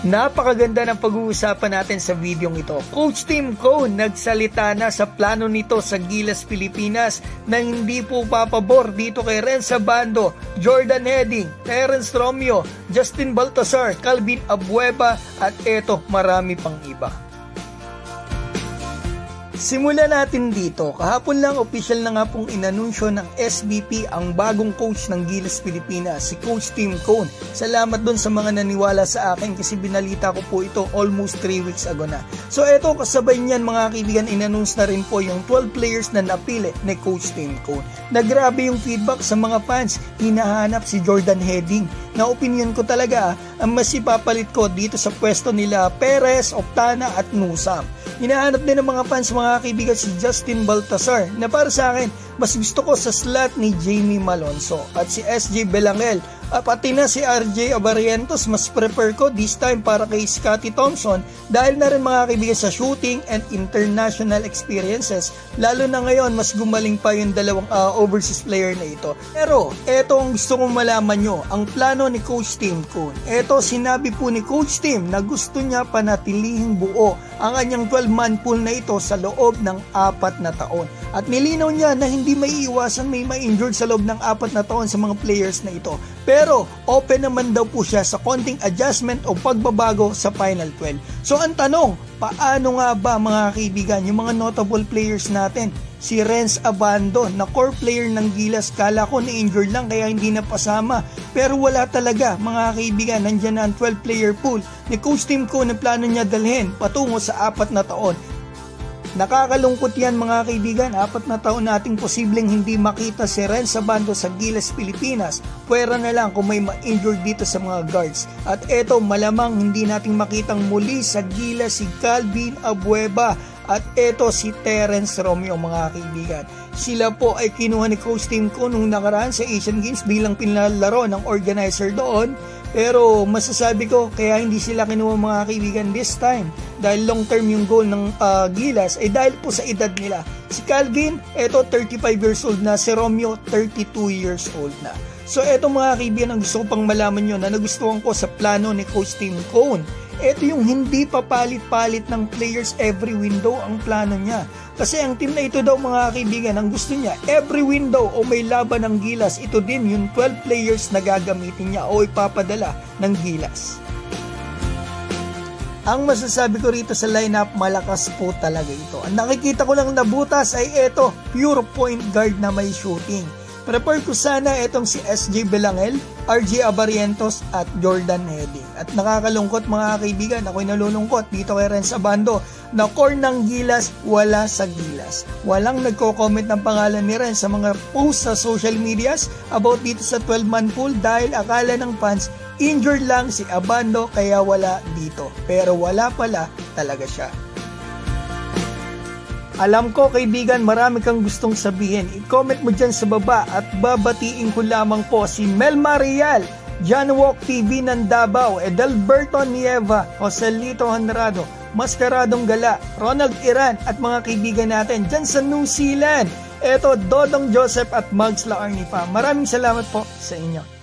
Napakaganda ng pag-uusapan natin sa videong ito. Coach Tim Cone nagsalita na sa plano nito sa Gilas Pilipinas na hindi po papabor dito kay Renz Abando, Jordan Heading, Terence Romeo, Justin Baltazar, Calvin Abueva at eto marami pang iba. Simulan natin dito. Kahapon lang official na nga pong inanunsyo ng SBP ang bagong coach ng Gilas Pilipinas, si Coach Tim Cone. Salamat dun sa mga naniwala sa akin kasi binalita ko po ito almost 3 weeks ago na. So eto, kasabay niyan mga kaibigan, inannounce na rin po yung 12 players na napili ni Coach Tim Cone. Nagrabe yung feedback sa mga fans, hinahanap si Jordan Heading. Na opinion ko talaga, ang mas ipapalit ko dito sa pwesto nila Perez, Octana at Nusam. Hinahanap din ng mga fans mga kaibigan si Justin Baltazar na para sa akin mas gusto ko sa slot ni Jamie Malonzo at si SJ Belangel. Pati na si RJ Abarientos mas prefer ko this time para kay Scotty Thompson dahil na rin mga kaibigan sa shooting and international experiences, lalo na ngayon mas gumaling pa yung dalawang overseas player na ito. Pero eto ang gusto kong malaman nyo, ang plano ni Coach Tim Cone. Eto, sinabi po ni Coach Tim na gusto niya panatilihing buo ang kanyang 12-man pool na ito sa loob ng 4 na taon. At nilinaw niya na hindi maiiwasan may ma-injured sa loob ng 4 na taon sa mga players na ito. Pero open naman daw po siya sa konting adjustment o pagbabago sa Final 12. So ang tanong, paano nga ba mga kaibigan yung mga notable players natin? Si Renz Abando na core player ng Gilas, kala ko na-injured lang kaya hindi napasama. Pero wala talaga mga kaibigan, nandyan na ang 12 player pool ni Coach Tim Cone na plano niya dalhin patungo sa 4 na taon. Nakakalungkot yan mga kaibigan, 4 na taon nating posibleng hindi makita si Renz Abando sa Gilas Pilipinas. Pwera na lang kung may ma-injured dito sa mga guards. At eto, malamang hindi nating makitang muli sa Gilas si Calvin Abueva at eto si Terence Romeo mga kaibigan. Sila po ay kinuha ni Coach Tim Cone nung nakaraan sa Asian Games bilang pinalaro ng organizer doon. Pero masasabi ko kaya hindi sila kinuha mga kaibigan this time dahil long term yung goal ng Gilas ay dahil po sa edad nila. Si Calvin, eto 35 years old na, si Romeo 32 years old na. So eto mga kaibigan ang gusto ko pang malaman nyo na nagustuhan ko sa plano ni Coach Tim Cone. Ito yung hindi papalit-palit ng players every window ang plano niya. Kasi ang team na ito daw mga kaibigan, ang gusto niya, every window o may laban ng Gilas, ito din yung 12 players na gagamitin niya o ipapadala ng Gilas. Ang masasabi ko rito sa lineup, malakas po talaga ito. Ang nakikita ko lang na butas ay ito, pure point guard na may shooting. Prefer ko sana itong si SJ Belangel, RJ Abarientos at Jordan Heading. At nakakalungkot mga kaibigan, ako'y nalulungkot dito kay Renz Abando na core ng Gilas wala sa Gilas. Walang nagko-comment ng pangalan ni Renz sa mga posts sa social medias about dito sa 12-man pool dahil akala ng fans injured lang si Abando kaya wala dito. Pero wala pala talaga siya. Alam ko kaibigan, marami kang gustong sabihin. I-comment mo dyan sa baba at babatiin ko lamang po si Mel Marial, John Walk TV ng Davao, Edelberto Nieva, Joselito Honrado, Mascaradong Gala, Ronald Iran at mga kaibigan natin dyan sa New Zealand. Eto, Dodong Joseph at Mags La Arnifa. Maraming salamat po sa inyo.